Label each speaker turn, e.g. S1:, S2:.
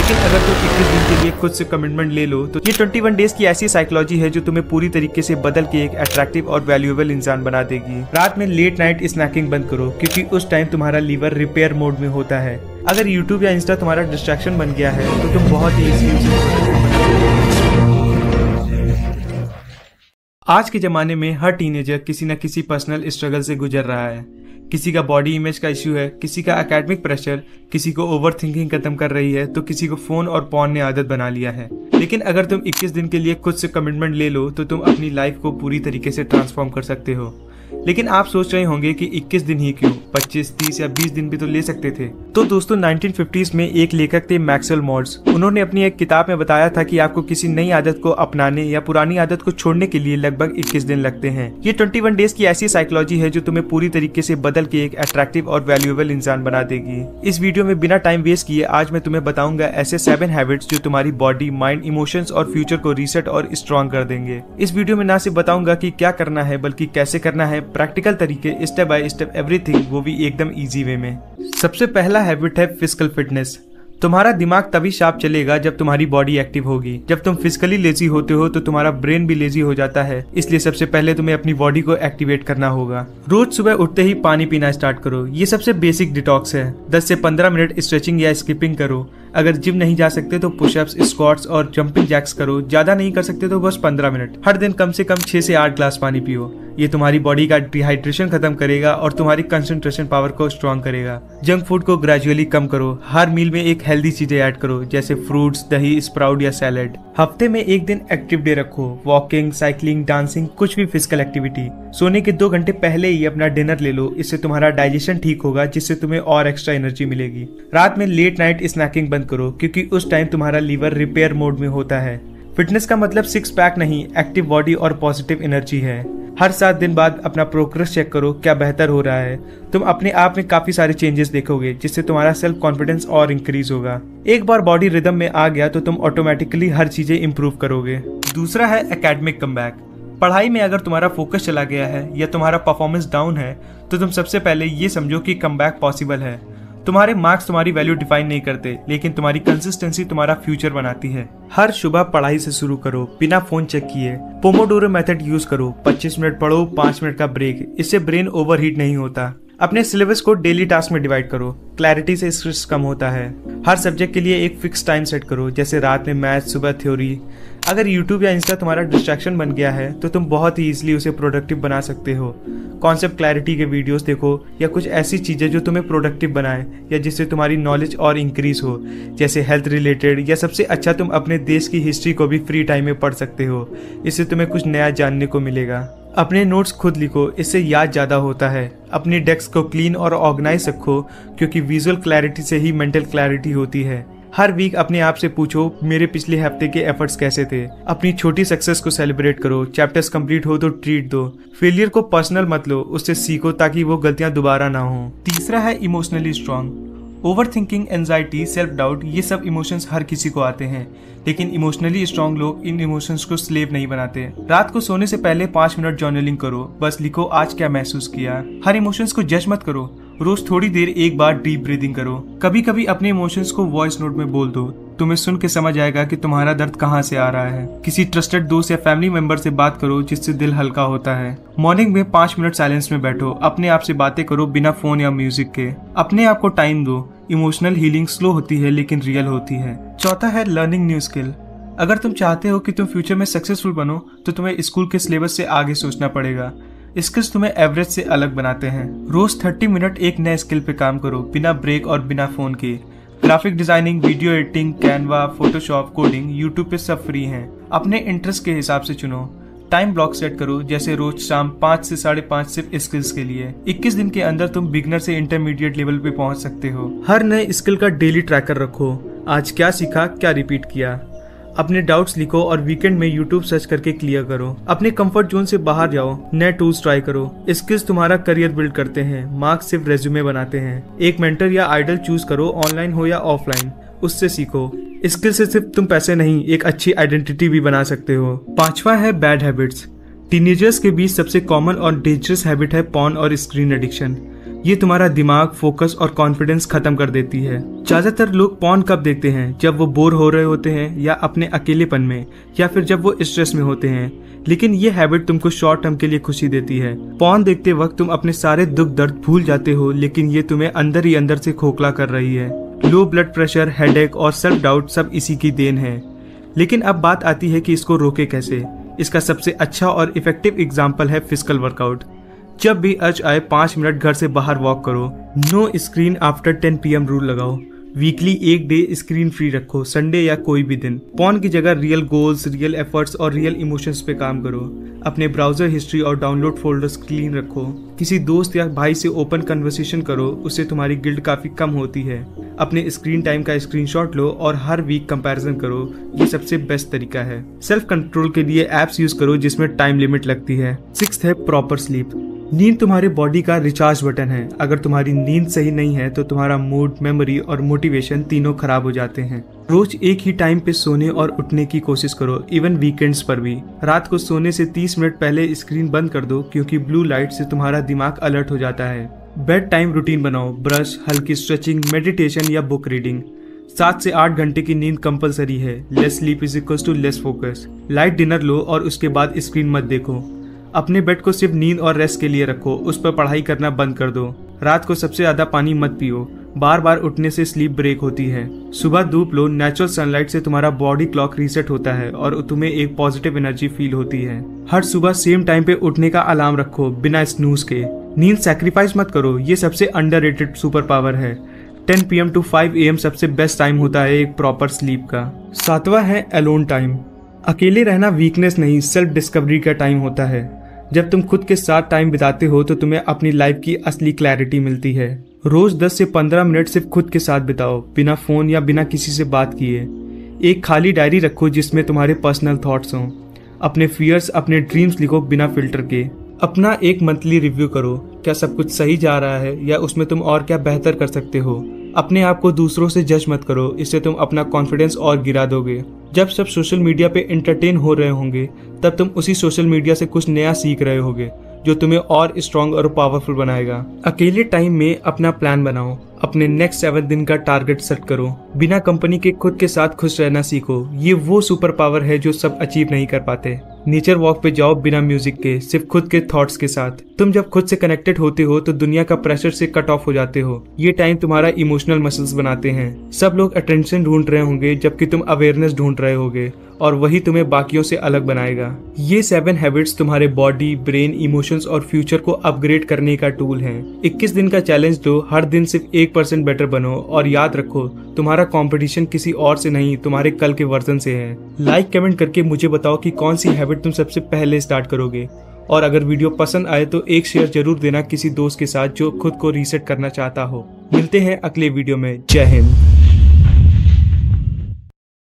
S1: लेकिन अगर तुम 21 दिन के लिए खुद से कमिटमेंट ले लो तो ये 21 डेज की ऐसी साइकोलॉजी है जो तुम्हें पूरी तरीके से बदल के एक अट्रैक्टिव और वैल्यूएबल इंसान बना देगी। रात में लेट नाइट स्नैकिंग बंद करो, क्योंकि उस टाइम तुम्हारा लीवर रिपेयर मोड में होता है। अगर यूट्यूब या इंस्टा तुम्हारा डिस्ट्रैक्शन बन गया है तो तुम बहुत ही आज के ज़माने में हर टीनेजर किसी न किसी पर्सनल स्ट्रगल से गुजर रहा है। किसी का बॉडी इमेज का इश्यू है, किसी का एकेडमिक प्रेशर, किसी को ओवर थिंकिंग खत्म कर रही है, तो किसी को फ़ोन और पॉर्न ने आदत बना लिया है। लेकिन अगर तुम 21 दिन के लिए खुद से कमिटमेंट ले लो तो तुम अपनी लाइफ को पूरी तरीके से ट्रांसफॉर्म कर सकते हो। लेकिन आप सोच रहे होंगे कि 21 दिन ही क्यों, 25, 30 या 20 दिन भी तो ले सकते थे। तो दोस्तों 1950s में एक लेखक थे मैक्सवेल मॉल्ट्ज। उन्होंने अपनी एक किताब में बताया था कि आपको किसी नई आदत को अपनाने या पुरानी आदत को छोड़ने के लिए लगभग 21 दिन लगते हैं। ये 21 डेज की ऐसी साइकोलॉजी है जो तुम्हें पूरी तरीके से बदल के एक अट्रैक्टिव और वैल्यूएबल इंसान बना देगी। इस वीडियो में बिना टाइम वेस्ट किए आज मैं तुम्हें बताऊंगा ऐसे 7 हैबिट्स जो तुम्हारी बॉडी, माइंड, इमोशंस और फ्यूचर को रीसेट और स्ट्रॉन्ग कर देंगे। इस वीडियो में ना सिर्फ बताऊंगा कि क्या करना है बल्कि कैसे करना है, प्रैक्टिकल तरीके, स्टेप बाय स्टेप एवरीथिंग, वो भी एकदम इजी वे में। सबसे पहला हैबिट है फिजिकल फिटनेस। तुम्हारा दिमाग तभी शार्प चलेगा जब तुम्हारी बॉडी एक्टिव होगी। जब तुम फिजिकली लेजी होते हो तो तुम्हारा ब्रेन भी लेजी हो जाता है। इसलिए सबसे पहले तुम्हें अपनी बॉडी को एक्टिवेट करना होगा। रोज सुबह उठते ही पानी पीना स्टार्ट करो। ये सबसे बेसिक डिटॉक्स है। 10 से 15 मिनट स्ट्रेचिंग या स्किपिंग करो। अगर जिम नहीं जा सकते तो पुशअप्स, स्क्वाट्स और जंपिंग जैक्स करो। ज्यादा नहीं कर सकते तो बस 15 मिनट। हर दिन कम से कम 6 से 8 ग्लास पानी पियो। ये तुम्हारी बॉडी का डिहाइड्रेशन खत्म करेगा और तुम्हारी कंसंट्रेशन पावर को स्ट्रॉन्ग करेगा। जंक फूड को ग्रेजुअली कम करो। हर मील में एक हेल्दी चीजें ऐड करो, जैसे फ्रूट्स, दही, स्प्राउट या सैलेड। हफ्ते में एक दिन एक्टिव डे रखो। वॉकिंग, साइकिलिंग, डांसिंग, कुछ भी फिजिकल एक्टिविटी। सोने के 2 घंटे पहले ही अपना डिनर ले लो। इससे तुम्हारा डाइजेशन ठीक होगा, जिससे तुम्हें और एक्स्ट्रा एनर्जी मिलेगी। रात में लेट नाइट स्नैकिंग बंद करो, क्योंकि उस टाइम तुम्हारा लीवर रिपेयर मोड में होता है। फिटनेस का मतलब 6 पैक नहीं, एक्टिव बॉडी और पॉजिटिव एनर्जी है। हर 7 दिन बाद अपना प्रोग्रेस चेक करो, क्या बेहतर हो रहा है। तुम अपने आप में काफी सारे चेंजेस देखोगे, जिससे तुम्हारा सेल्फ कॉन्फिडेंस और इंक्रीज होगा। एक बार बॉडी रिदम में आ गया तो तुम ऑटोमेटिकली हर चीजें इंप्रूव करोगे। दूसरा है एकेडमिक कमबैक। पढ़ाई में अगर तुम्हारा फोकस चला गया है या तुम्हारा परफॉर्मेंस डाउन है तो तुम सबसे पहले ये समझो कि कमबैक पॉसिबल है। तुम्हारे मार्क्स तुम्हारी वैल्यू डिफाइन नहीं करते, लेकिन तुम्हारी कंसिस्टेंसी तुम्हारा फ्यूचर बनाती है। हर सुबह पढ़ाई से शुरू करो, बिना फोन चेक किए। पोमोडोरो मेथड यूज करो। 25 मिनट पढ़ो, 5 मिनट का ब्रेक। इससे ब्रेन ओवरहीट नहीं होता। अपने सिलेबस को डेली टास्क में डिवाइड करो। क्लैरिटी से स्ट्रेस कम होता है। हर सब्जेक्ट के लिए एक फिक्स टाइम सेट करो, जैसे रात में मैथ, सुबह थ्योरी। अगर यूट्यूब या इंस्टा तुम्हारा डिस्ट्रैक्शन बन गया है तो तुम बहुत ही ईजिली उसे प्रोडक्टिव बना सकते हो। कॉन्सेप्ट क्लैरिटी के वीडियोस देखो या कुछ ऐसी चीजें जो तुम्हें प्रोडक्टिव बनाए या जिससे तुम्हारी नॉलेज और इंक्रीज हो, जैसे हेल्थ रिलेटेड, या सबसे अच्छा तुम अपने देश की हिस्ट्री को भी फ्री टाइम में पढ़ सकते हो। इससे तुम्हें कुछ नया जानने को मिलेगा। अपने नोट्स खुद लिखो, इससे याद ज्यादा होता है। अपनी डेस्क को क्लीन और ऑर्गेनाइज रखो, क्योंकि विजुअल क्लैरिटी से ही मेंटल क्लैरिटी होती है। हर वीक अपने आप से पूछो, मेरे पिछले हफ्ते के एफर्ट्स कैसे थे। अपनी छोटी सक्सेस को सेलिब्रेट करो। चैप्टर्स कंप्लीट हो तो ट्रीट दो। फेलियर को पर्सनल मत लो, उससे सीखो ताकि वो गलतियां दोबारा ना हो। तीसरा है emotionally strong. Over thinking, anxiety, self doubt, ये सब इमोशंस हर किसी को आते हैं, लेकिन इमोशनली स्ट्रांग लोग इन इमोशंस को स्लेव नहीं बनाते। रात को सोने से पहले 5 मिनट जर्नलिंग करो। बस लिखो आज क्या महसूस किया। हर इमोशंस को जज मत करो। रोज थोड़ी देर एक बार डीप ब्रीदिंग करो। कभी कभी अपने इमोशंस को वॉइस नोट में बोल दो। तुम्हें सुन के समझ आएगा कि तुम्हारा दर्द कहाँ से आ रहा है। किसी ट्रस्टेड दोस्त या फैमिली मेंबर से बात करो, जिससे दिल हल्का होता है। मॉर्निंग में 5 मिनट साइलेंस में बैठो। अपने आप से बातें करो, बिना फोन या म्यूजिक के। अपने आप को टाइम दो। इमोशनल हीलिंग स्लो होती है लेकिन रियल होती है। चौथा है लर्निंग न्यू स्किल। अगर तुम चाहते हो कि तुम फ्यूचर में सक्सेसफुल बनो तो तुम्हें स्कूल के सिलेबस से आगे सोचना पड़ेगा। स्किल्स तुम्हें एवरेज से अलग बनाते हैं। रोज 30 मिनट एक नए स्किल पे काम करो, बिना ब्रेक और बिना फोन के। Graphic designing, video editing, Canva, Photoshop, coding, YouTube पे सब फ्री हैं। अपने इंटरेस्ट के हिसाब से चुनो। टाइम ब्लॉक सेट करो, जैसे रोज शाम 5 से 5:30 सिर्फ स्किल्स के लिए। 21 दिन के अंदर तुम बिगनर से इंटरमीडिएट लेवल पे पहुंच सकते हो। हर नए स्किल का डेली ट्रैकर रखो। आज क्या सीखा, क्या रिपीट किया। अपने डाउट्स लिखो और वीकेंड में यूट्यूब सर्च करके क्लियर करो। अपने कंफर्ट जोन से बाहर जाओ, नए टूल्स ट्राई करो। स्किल्स तुम्हारा करियर बिल्ड करते हैं, मार्क्स सिर्फ रेज्यूमे बनाते हैं। एक मेंटर या आइडल चूज करो, ऑनलाइन हो या ऑफलाइन, उससे सीखो। स्किल से सिर्फ तुम पैसे नहीं, एक अच्छी आइडेंटिटी भी बना सकते हो। 5वां है बैड हैबिट्स। टीनेजर्स के बीच सबसे कॉमन और डेंजरस हैबिट है पॉर्न और स्क्रीन एडिक्शन। ये तुम्हारा दिमाग, फोकस और कॉन्फिडेंस खत्म कर देती है। ज्यादातर लोग पॉर्न कब देखते हैं? जब वो बोर हो रहे होते हैं, या अपने अकेलेपन में, या फिर जब वो स्ट्रेस में होते हैं। लेकिन ये हैबिट तुमको शॉर्ट टर्म के लिए खुशी देती है। पॉर्न देखते वक्त तुम अपने सारे दुख दर्द भूल जाते हो, लेकिन ये तुम्हें अंदर ही अंदर से खोखला कर रही है। लो ब्लड प्रेशर, हेडेक और सेल्फ डाउट सब इसी की देन है। लेकिन अब बात आती है कि इसको रोके कैसे। इसका सबसे अच्छा और इफेक्टिव एग्जाम्पल है फिजिकल वर्कआउट। जब भी अर्ज आए 5 मिनट घर से बाहर वॉक करो। No screen after 10 PM rule लगाओ। वीकली एक डे स्क्रीन फ्री रखो, संडे या कोई भी दिन। पॉर्न की जगह रियल गोल्स, रियल एफर्ट्स और रियल इमोशंस पे काम करो। अपने ब्राउजर हिस्ट्री और डाउनलोड फोल्डर्स क्लीन रखो। किसी दोस्त या भाई से ओपन कन्वर्सेशन करो, उससे तुम्हारी गिल्ट काफी कम होती है। अपने स्क्रीन टाइम का स्क्रीनशॉट लो और हर वीक कंपैरिजन करो, ये सबसे बेस्ट तरीका है। सेल्फ कंट्रोल के लिए एप्स यूज करो जिसमें टाइम लिमिट लगती है। 6th है प्रॉपर स्लीप। नींद तुम्हारे बॉडी का रिचार्ज बटन है। अगर तुम्हारी नींद सही नहीं है तो तुम्हारा मूड, मेमोरी और मोटिवेशन तीनों खराब हो जाते हैं। रोज एक ही टाइम पे सोने और उठने की कोशिश करो, इवन वीकेंड्स पर भी। रात को सोने से 30 मिनट पहले स्क्रीन बंद कर दो, क्योंकि ब्लू लाइट से तुम्हारा दिमाग अलर्ट हो जाता है। बेड टाइम रूटीन बनाओ। ब्रश, हल्की स्ट्रेचिंग, मेडिटेशन या बुक रीडिंग। 7 से 8 घंटे की नींद कंपलसरी है। Less sleep is equals to less focus. Light dinner लो और उसके बाद स्क्रीन मत देखो। अपने बेड को सिर्फ नींद और रेस्ट के लिए रखो, उस पर पढ़ाई करना बंद कर दो। रात को सबसे ज्यादा पानी मत पियो, बार बार उठने से स्लीप ब्रेक होती है। सुबह धूप लो, नेचुरल सनलाइट से तुम्हारा बॉडी क्लॉक रीसेट होता है और तुम्हें एक पॉजिटिव एनर्जी फील होती है। हर सुबह सेम टाइम पे उठने का अलार्म रखो, बिना स्नूज के। नींद सैक्रिफाइस मत करो, ये सबसे अंडररेटेड सुपर पावर है। 10 PM to 5 AM सबसे बेस्ट टाइम होता है एक प्रॉपर स्लीप का। 7वां है अलोन टाइम। अकेले रहना वीकनेस नहीं, सेल्फ डिस्कवरी का टाइम होता है। जब तुम खुद के साथ टाइम बिताते हो तो तुम्हें अपनी लाइफ की असली क्लैरिटी मिलती है। रोज 10 से 15 मिनट सिर्फ खुद के साथ बिताओ, बिना फोन या बिना किसी से बात किए। एक खाली डायरी रखो जिसमें तुम्हारे पर्सनल थॉट्स हों। अपने फियर्स, अपने ड्रीम्स लिखो बिना फिल्टर के। अपना एक मंथली रिव्यू करो, क्या सब कुछ सही जा रहा है या उसमें तुम और क्या बेहतर कर सकते हो। अपने आप को दूसरों से जज मत करो, इससे तुम अपना कॉन्फिडेंस और गिरा दोगे। जब सब सोशल मीडिया पे एंटरटेन हो रहे होंगे तब तुम उसी सोशल मीडिया से कुछ नया सीख रहे होगे जो तुम्हें और स्ट्रांग और पावरफुल बनाएगा। अकेले टाइम में अपना प्लान बनाओ, अपने नेक्स्ट 7 दिन का टारगेट सेट करो। बिना कंपनी के खुद के साथ खुश रहना सीखो, ये वो सुपर पावर है जो सब अचीव नहीं कर पाते। नेचर वॉक पे जाओ बिना म्यूजिक के, सिर्फ खुद के थॉट्स के साथ। तुम जब खुद से कनेक्टेड होते हो तो दुनिया का प्रेशर से कट ऑफ हो जाते हो। ये टाइम तुम्हारा इमोशनल मसल्स बनाते हैं। सब लोग अटेंशन ढूंढ रहे होंगे जबकि तुम अवेयरनेस ढूंढ रहे होगे, और वही तुम्हें बाकियों से अलग बनाएगा। ये 7 हैबिट्स तुम्हारे बॉडी, ब्रेन, इमोशंस और फ्यूचर को अपग्रेड करने का टूल है। 21 दिन का चैलेंज दो, हर दिन सिर्फ 1% बेटर बनो, और याद रखो तुम्हारा कंपटीशन किसी और से नहीं, तुम्हारे कल के वर्जन से है। लाइक कमेंट करके मुझे बताओ कि कौन सी हैबिट तुम सबसे पहले स्टार्ट करोगे, और अगर वीडियो पसंद आए तो एक शेयर जरूर देना किसी दोस्त के साथ जो खुद को रीसेट करना चाहता हो। मिलते हैं अगले वीडियो में। जय हिंद।